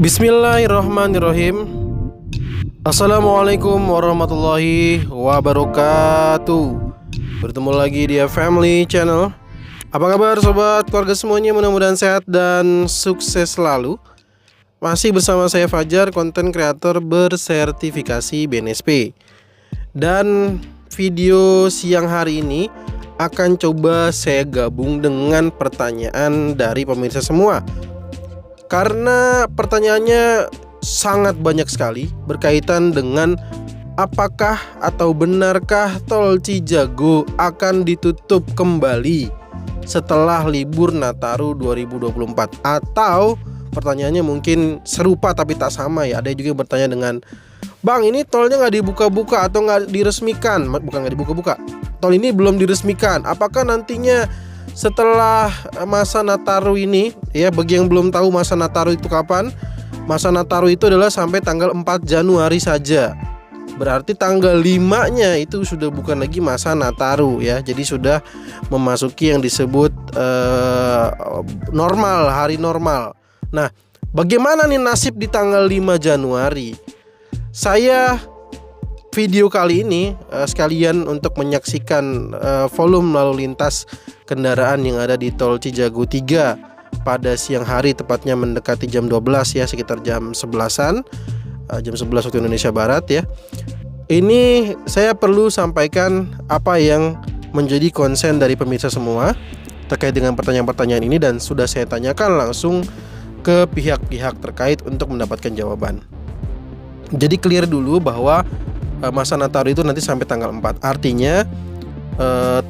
Bismillahirrahmanirrahim. Assalamualaikum warahmatullahi wabarakatuh. Bertemu lagi di Family Channel. Apa kabar sobat keluarga semuanya? Mudah-mudahan sehat dan sukses selalu. Masih bersama saya Fajar, konten kreator bersertifikasi BNSP. Dan video siang hari ini akan coba saya gabung dengan pertanyaan dari pemirsa semua. Karena pertanyaannya sangat banyak sekali berkaitan dengan apakah atau benarkah Tol Cijago akan ditutup kembali setelah libur Nataru 2024. Atau pertanyaannya mungkin serupa tapi tak sama ya. Ada juga yang bertanya dengan, Bang, ini tolnya nggak dibuka-buka atau nggak diresmikan? Bukan nggak dibuka-buka, tol ini belum diresmikan. Apakah nantinya setelah masa Nataru ini, ya bagi yang belum tahu masa Nataru itu kapan? Masa Nataru itu adalah sampai tanggal 4 Januari saja. Berarti tanggal 5-nya itu sudah bukan lagi masa Nataru ya. Jadi sudah memasuki yang disebut normal, hari normal. Nah, bagaimana nih nasib di tanggal 5 Januari? Saya video kali ini sekalian untuk menyaksikan volume lalu lintas kendaraan yang ada di Tol Cijago 3 pada siang hari, tepatnya mendekati jam 12 ya, sekitar jam 11-an, jam 11 waktu Indonesia Barat ya. Ini saya perlu sampaikan apa yang menjadi konsen dari pemirsa semua terkait dengan pertanyaan-pertanyaan ini, dan sudah saya tanyakan langsung ke pihak-pihak terkait untuk mendapatkan jawaban. Jadi clear dulu bahwa masa Nataru itu nanti sampai tanggal 4. Artinya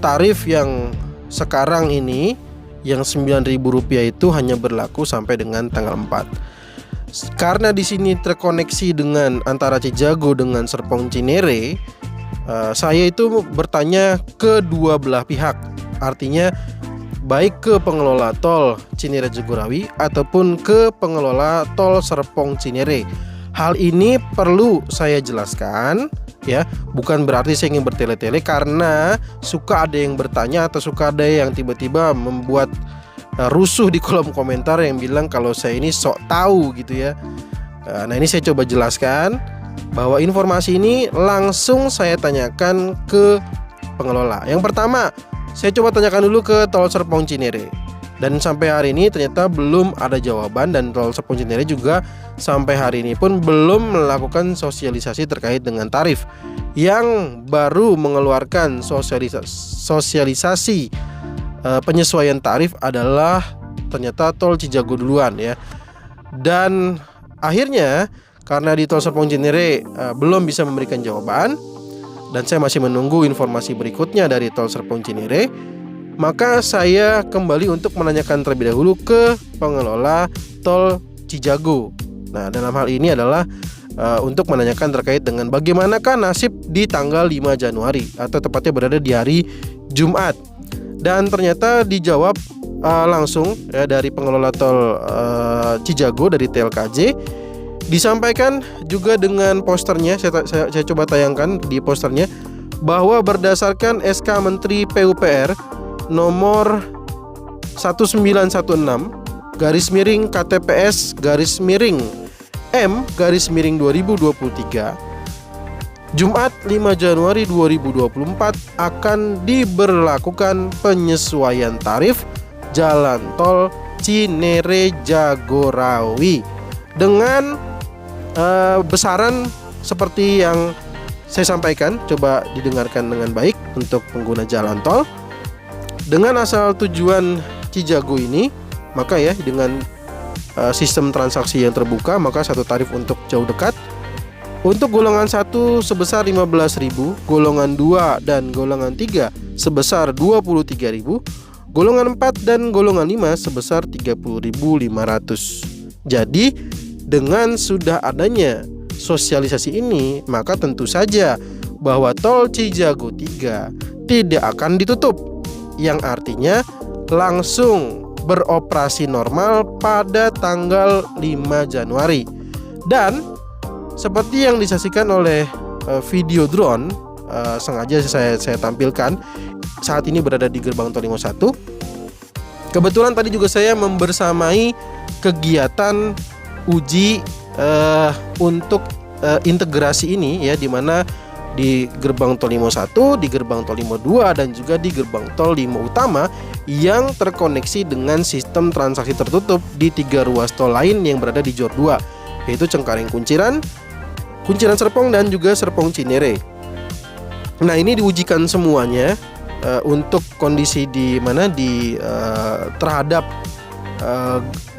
tarif yang sekarang ini yang Rp9.000 itu hanya berlaku sampai dengan tanggal 4. Karena di sini terkoneksi dengan antara Cijago dengan Serpong Cinere, saya itu bertanya ke dua belah pihak. Artinya baik ke pengelola tol Cinere Jagorawi ataupun ke pengelola tol Serpong Cinere. Hal ini perlu saya jelaskan ya, bukan berarti saya ingin bertele-tele, karena suka ada yang bertanya atau suka ada yang tiba-tiba membuat rusuh di kolom komentar yang bilang kalau saya ini sok tahu gitu ya. Nah, ini saya coba jelaskan bahwa informasi ini langsung saya tanyakan ke pengelola. Yang pertama, saya coba tanyakan dulu ke Tol Serpong Cinere. Dan sampai hari ini ternyata belum ada jawaban, dan Tol Serpong Cinere juga sampai hari ini pun belum melakukan sosialisasi terkait dengan tarif. Yang baru mengeluarkan sosialisasi penyesuaian tarif adalah ternyata Tol Cijago duluan ya. Dan akhirnya karena di Tol Serpong Cinere belum bisa memberikan jawaban, dan saya masih menunggu informasi berikutnya dari Tol Serpong Cinere, maka saya kembali untuk menanyakan terlebih dahulu ke pengelola Tol Cijago. Nah, dalam hal ini adalah untuk menanyakan terkait dengan bagaimanakah nasib di tanggal 5 Januari atau tepatnya berada di hari Jumat. Dan ternyata dijawab langsung ya dari pengelola Tol Cijago dari TLKJ. Disampaikan juga dengan posternya, saya coba tayangkan di posternya, bahwa berdasarkan SK Menteri PUPR nomor 1916 garis miring KTPS garis miring M garis miring 2023, Jumat 5 Januari 2024 akan diberlakukan penyesuaian tarif jalan tol Cinere Jagorawi dengan besaran seperti yang saya sampaikan. Coba didengarkan dengan baik untuk pengguna jalan tol. Dengan asal tujuan Cijago ini, maka ya dengan sistem transaksi yang terbuka, maka satu tarif untuk jauh dekat. Untuk golongan 1 sebesar 15.000, golongan 2 dan golongan 3 sebesar 23.000, golongan 4 dan golongan 5 sebesar 30.500. Jadi dengan sudah adanya sosialisasi ini, maka tentu saja bahwa Tol Cijago 3 tidak akan ditutup, yang artinya langsung beroperasi normal pada tanggal 5 Januari. Dan seperti yang disaksikan oleh video drone, sengaja saya tampilkan, saat ini berada di gerbang tol 51. Kebetulan tadi juga saya membersamai kegiatan uji untuk integrasi ini ya, di mana di gerbang tol Limo 1, di gerbang tol Limo 2, dan juga di gerbang tol Limo Utama yang terkoneksi dengan sistem transaksi tertutup di 3 ruas tol lain yang berada di JOR 2, yaitu Cengkareng Kunciran, Kunciran Serpong, dan juga Serpong Cinere. Nah, ini diujikan semuanya untuk kondisi di mana terhadap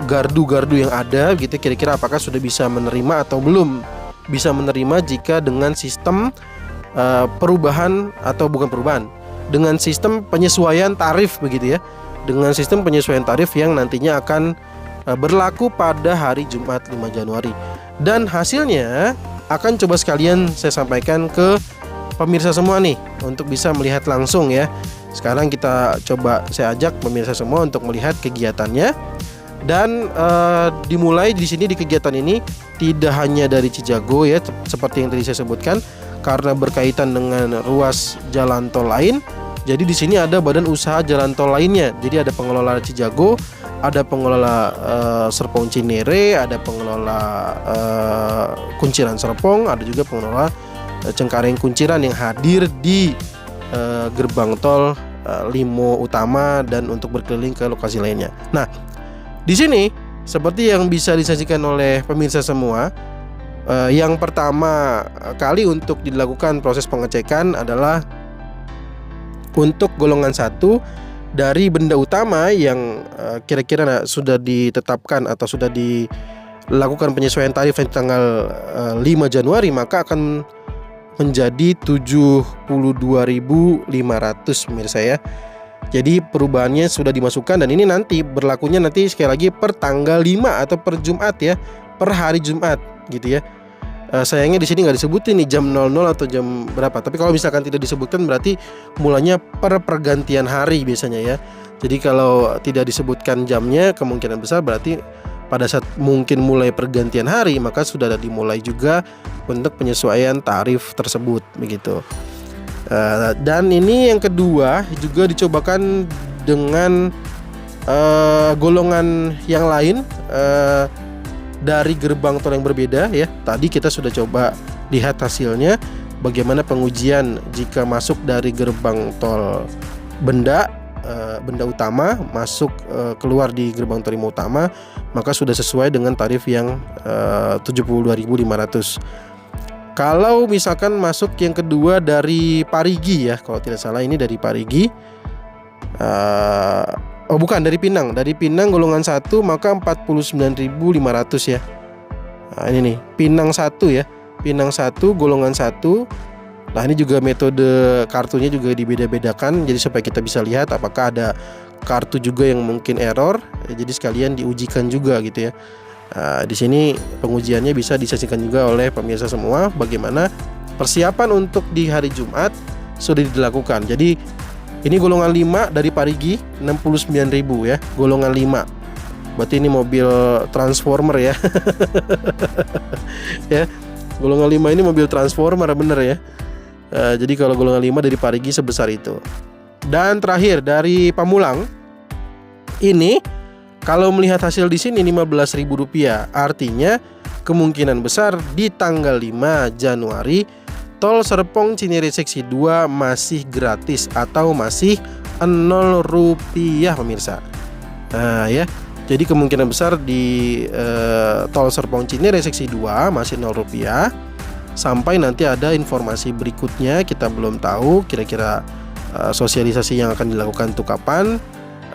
gardu-gardu yang ada gitu, kira-kira apakah sudah bisa menerima atau belum bisa menerima jika dengan sistem perubahan atau bukan perubahan, dengan sistem penyesuaian tarif begitu ya, dengan sistem penyesuaian tarif yang nantinya akan berlaku pada hari Jumat 5 Januari. Dan hasilnya akan coba sekalian saya sampaikan ke pemirsa semua nih untuk bisa melihat langsung ya. Sekarang kita coba saya ajak pemirsa semua untuk melihat kegiatannya. Dan dimulai di sini di kegiatan ini tidak hanya dari Cijago ya, seperti yang tadi saya sebutkan, karena berkaitan dengan ruas jalan tol lain. Jadi di sini ada badan usaha jalan tol lainnya. Jadi ada pengelola Cijago, ada pengelola Serpong Cinere, ada pengelola Kunciran Serpong, ada juga pengelola Cengkareng Kunciran yang hadir di gerbang tol Limo Utama dan untuk berkeliling ke lokasi lainnya. Nah, di sini seperti yang bisa disajikan oleh pemirsa semua, yang pertama kali untuk dilakukan proses pengecekan adalah untuk golongan 1 dari benda utama yang kira-kira sudah ditetapkan atau sudah dilakukan penyesuaian tarif di tanggal 5 Januari, maka akan menjadi 72.500 pemirsa ya. Jadi perubahannya sudah dimasukkan, dan ini nanti berlakunya nanti sekali lagi per tanggal 5 atau per Jumat ya, per hari Jumat gitu ya. Sayangnya di sini nggak disebutin nih jam 00 atau jam berapa. Tapi kalau misalkan tidak disebutkan berarti mulanya per pergantian hari biasanya ya. Jadi kalau tidak disebutkan jamnya, kemungkinan besar berarti pada saat mungkin mulai pergantian hari, maka sudah dimulai juga untuk penyesuaian tarif tersebut begitu. Dan ini yang kedua juga dicobakan dengan golongan yang lain dari gerbang tol yang berbeda ya. Tadi kita sudah coba lihat hasilnya bagaimana pengujian jika masuk dari gerbang tol benda utama masuk keluar di gerbang tol Limo Utama, maka sudah sesuai dengan tarif yang 72.500. Kalau misalkan masuk yang kedua dari Parigi ya, kalau tidak salah ini dari Parigi. Oh bukan, dari Pinang. Dari Pinang golongan 1 maka 49.500 ya. Nah ini nih, Pinang 1 ya. Pinang 1 golongan 1. Nah ini juga metode kartunya juga dibeda-bedakan, jadi supaya kita bisa lihat apakah ada kartu juga yang mungkin error. Jadi sekalian diujikan juga gitu ya. Nah, di sini pengujiannya bisa disaksikan juga oleh pemirsa semua bagaimana persiapan untuk di hari Jumat sudah dilakukan. Jadi ini golongan 5 dari Parigi 69.000 ya, golongan 5. Berarti ini mobil transformer ya. Ya. Golongan 5 ini mobil transformer bener ya. Jadi kalau golongan 5 dari Parigi sebesar itu. Dan terakhir dari Pamulang. Ini kalau melihat hasil di sini Rp15.000, artinya kemungkinan besar di tanggal 5 Januari tol Serpong Cinere seksi 2 masih gratis atau masih Rp0 pemirsa. Nah ya, jadi kemungkinan besar di tol Serpong Cinere seksi 2 masih Rp0 sampai nanti ada informasi berikutnya. Kita belum tahu kira-kira sosialisasi yang akan dilakukan itu kapan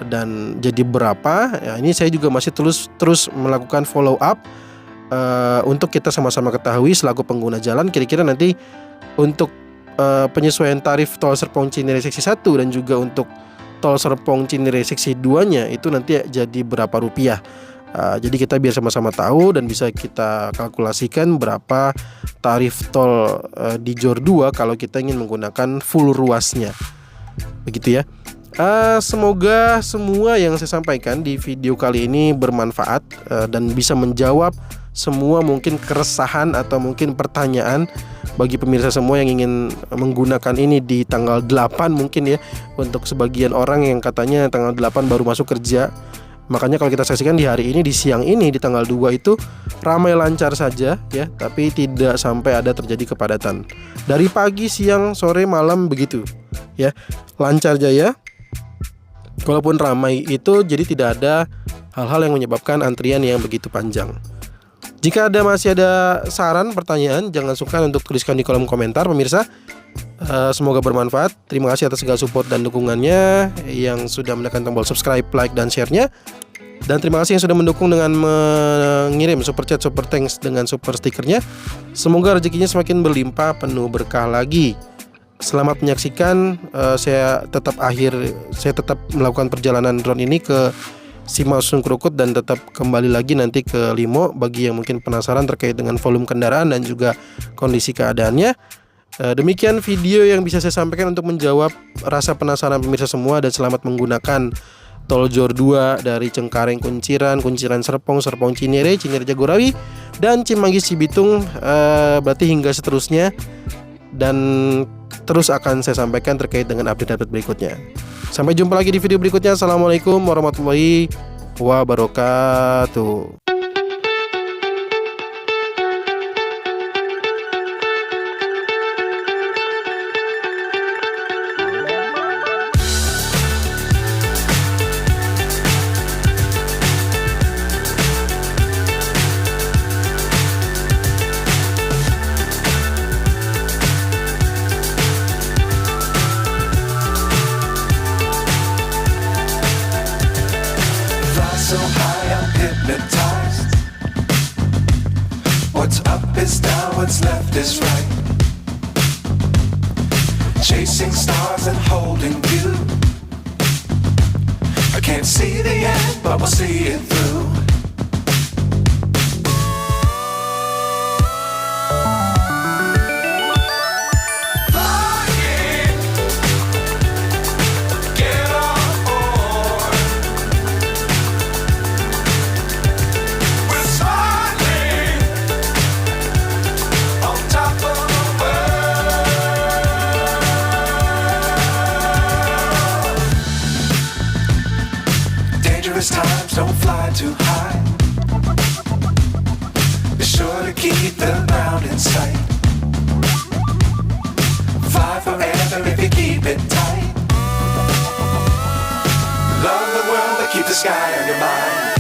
dan jadi berapa ya. Ini saya juga masih terus melakukan follow up untuk kita sama-sama ketahui selaku pengguna jalan, kira-kira nanti untuk penyesuaian tarif tol Serpong Cinere seksi 1 dan juga untuk tol Serpong Cinere seksi 2-nya itu nanti jadi berapa rupiah. Jadi kita biar sama-sama tahu dan bisa kita kalkulasikan berapa tarif tol di JOR 2 kalau kita ingin menggunakan full ruasnya. Begitu ya. Semoga semua yang saya sampaikan di video kali ini bermanfaat dan bisa menjawab semua mungkin keresahan atau mungkin pertanyaan bagi pemirsa semua yang ingin menggunakan ini di tanggal 8 mungkin ya. Untuk sebagian orang yang katanya tanggal 8 baru masuk kerja, Makanya kalau kita saksikan di hari ini, di siang ini, di tanggal 2 itu ramai lancar saja ya, tapi tidak sampai ada terjadi kepadatan. Dari pagi, siang, sore, malam begitu ya, lancar jaya. Walaupun ramai itu, jadi tidak ada hal-hal yang menyebabkan antrian yang begitu panjang. Jika masih ada saran, pertanyaan, jangan sungkan untuk tuliskan di kolom komentar pemirsa. Semoga bermanfaat. Terima kasih atas segala support dan dukungannya, yang sudah menekan tombol subscribe, like, dan share-nya. Dan terima kasih yang sudah mendukung dengan mengirim super chat, super thanks, dengan super stikernya. Semoga rezekinya semakin berlimpah, penuh berkah lagi. Selamat menyaksikan. Saya tetap melakukan perjalanan drone ini ke Simalungun Krukut dan tetap kembali lagi nanti ke Limo. Bagi yang mungkin penasaran terkait dengan volume kendaraan dan juga kondisi keadaannya. Demikian video yang bisa saya sampaikan untuk menjawab rasa penasaran pemirsa semua, dan selamat menggunakan Tol Jor 2 dari Cengkareng Kunciran, Kunciran Serpong, Serpong Cinere, Cinere Jagorawi, dan Cimanggis Cibitung, berarti hingga seterusnya, dan terus akan saya sampaikan terkait dengan update-update berikutnya. Sampai jumpa lagi di video berikutnya. Assalamualaikum warahmatullahi wabarakatuh. So high I'm hypnotized. What's up is down, what's left is right. Chasing stars and holding you. I can't see the end, but we'll see it through. Dangerous times, don't fly too high. Be sure to keep the ground in sight. Fly forever if you keep it tight. Love the world, but keep the sky on your mind.